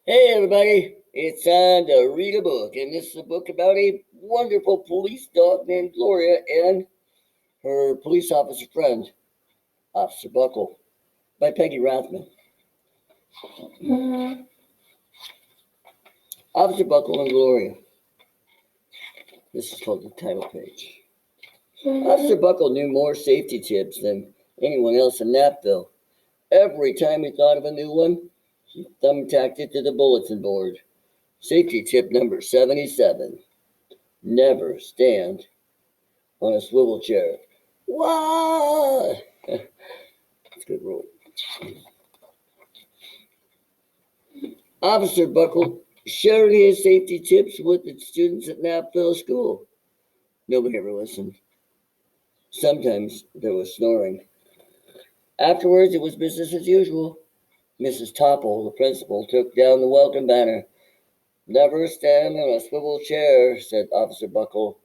Hey everybody, it's time to read a book, and this is a book about a wonderful police dog named Gloria and her police officer friend, Officer Buckle, by Peggy Rathman. Officer Buckle and Gloria. This is called the title page. Officer Buckle knew more safety tips than anyone else in Napville. Every time he thought of a new one, he thumbtacked it to the bulletin board. Safety tip number 77. Never stand on a swivel chair. What? That's a good rule. Officer Buckle shared his safety tips with the students at Napville School. Nobody ever listened. Sometimes there was snoring. Afterwards, it was business as usual. Mrs. Topple, the principal, took down the welcome banner. Never stand on a swivel chair, said Officer Buckle,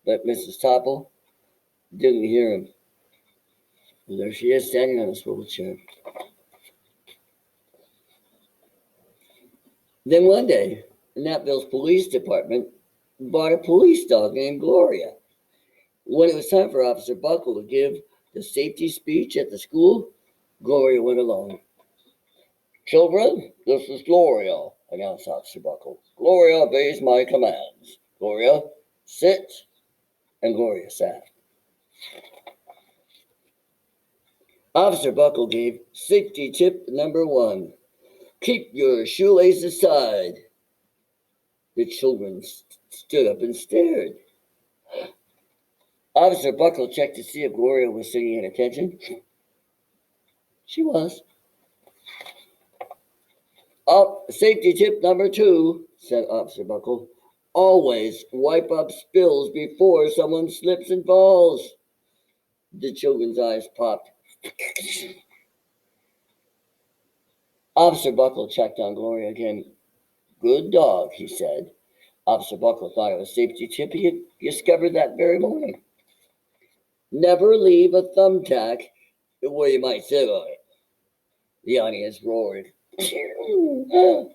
but Mrs. Topple didn't hear him. There she is, standing on a swivel chair. Then one day, Napville's police department bought a police dog named Gloria. When it was time for Officer Buckle to give the safety speech at the school, Gloria went along. Children, this is Gloria, announced Officer Buckle. Gloria obeys my commands. Gloria, sit. And Gloria sat. Officer Buckle gave safety tip number 1. Keep your shoelaces tied. The children stood up and stared. Officer Buckle checked to see if Gloria was sitting at attention. She was. Safety tip number 2, said Officer Buckle. Always wipe up spills before someone slips and falls. The children's eyes popped. Officer Buckle checked on Gloria again. Good dog, he said. Officer Buckle thought it was a safety tip he had discovered that very morning. Never leave a thumbtack where you might sit on it. The audience roared.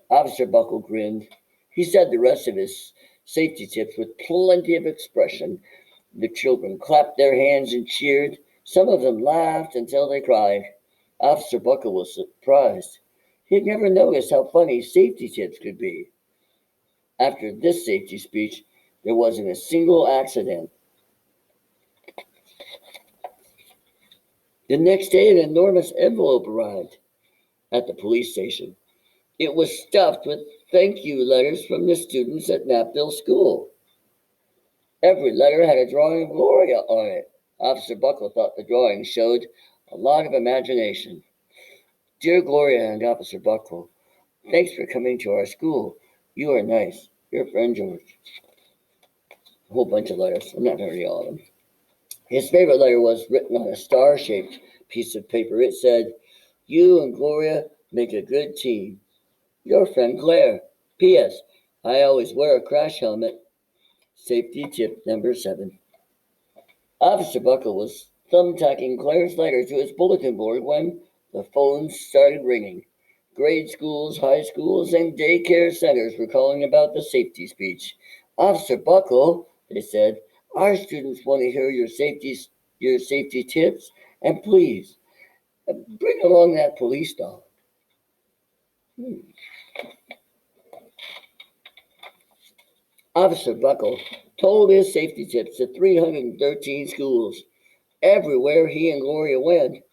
Officer Buckle grinned. He said the rest of his safety tips with plenty of expression. The children clapped their hands and cheered. Some of them laughed until they cried. Officer Buckle was surprised. He had never noticed how funny safety tips could be. After this safety speech, there wasn't a single accident. The next day, an enormous envelope arrived at the police station. It was stuffed with thank you letters from the students at Napville School. Every letter had a drawing of Gloria on it. Officer Buckle thought the drawing showed a lot of imagination. Dear Gloria and Officer Buckle, thanks for coming to our school. You are nice. Your friend George. A whole bunch of letters. I'm not going to read all of them. His favorite letter was written on a star-shaped piece of paper. It said, You and Gloria make a good team. Your friend Claire. P.S. I always wear a crash helmet. Safety tip number 7. Officer Buckle was thumbtacking Claire's letter to his bulletin board when the phones started ringing. Grade schools, high schools, and daycare centers were calling about the safety speech. Officer Buckle, they said, our students want to hear your safety tips, and please bring along that police dog. Officer Buckle told his safety tips to 313 schools. Everywhere he and Gloria went,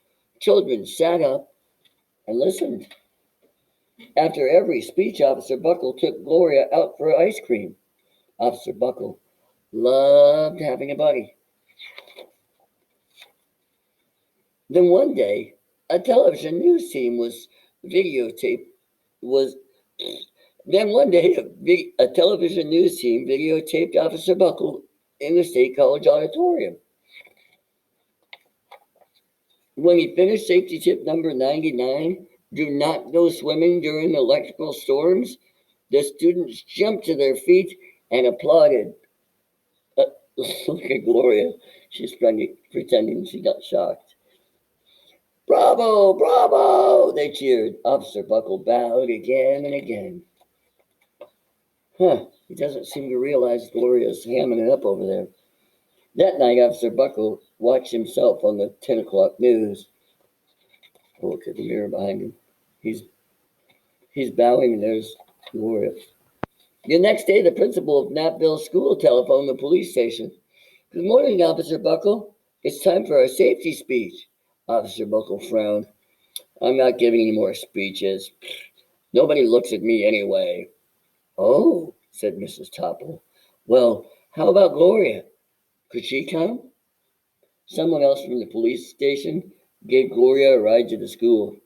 children sat up and listened. After every speech, Officer Buckle took Gloria out for ice cream. Officer Buckle loved having a buddy. Then one day, a television news team was videotaped. Was then one day a television news team videotaped Officer Buckle in the State College auditorium. When he finished safety tip number 99, do not go swimming during electrical storms, the students jumped to their feet and applauded. Look at Gloria. She's pretending she got shocked. Bravo, bravo, they cheered. Officer Buckle bowed again and again. He doesn't seem to realize Gloria's hamming it up over there. That night, Officer Buckle watched himself on the 10 o'clock news. Look at the mirror behind him. He's he's bowing, and there's Gloria. The next day, the principal of Napville School telephoned the police station. Good morning, Officer Buckle. It's time for our safety speech. Officer Buckle frowned. I'm not giving any more speeches. Nobody looks at me anyway. Oh, said Mrs. Topple. Well, how about Gloria? Could she come? Someone else from the police station gave Gloria a ride to the school.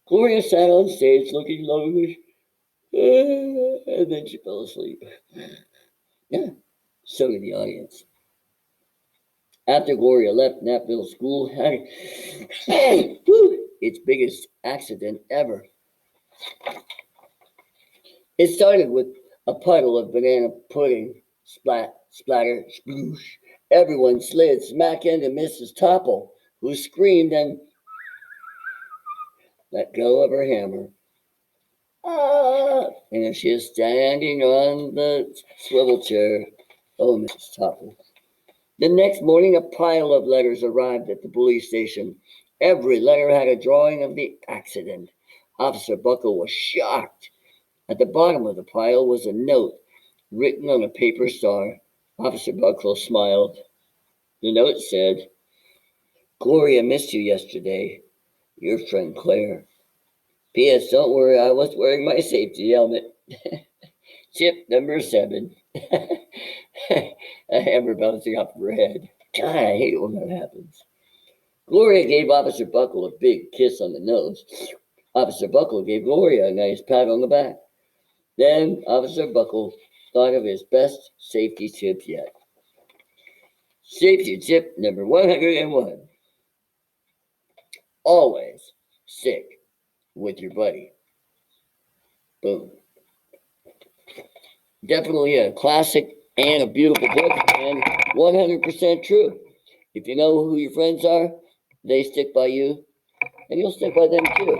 Gloria sat on stage looking lonely, and then she fell asleep. Yeah, so did the audience. After Gloria left, Napville School had its biggest accident ever. It started with a puddle of banana pudding. Splat, splatter, sploosh. Everyone slid smack into Mrs. Topple, who screamed and let go of her hammer. Ah! And she is standing on the swivel chair. Oh, Mrs. Topple. The next morning, a pile of letters arrived at the police station. Every letter had a drawing of the accident. Officer Buckle was shocked. At the bottom of the pile was a note written on a paper star. Officer Buckle smiled. The note said, Gloria missed you yesterday. Your friend Claire. P.S. Don't worry, I was wearing my safety helmet. Chip number 7. A hammer bouncing off her head. God, I hate it when that happens. Gloria gave Officer Buckle a big kiss on the nose. Officer Buckle gave Gloria a nice pat on the back. Then Officer Buckle thought of his best safety tip yet. Safety tip number 101. Always stick with your buddy. Boom. Definitely a classic and a beautiful book, and 100% true. If you know who your friends are, they stick by you, and you'll stick by them too.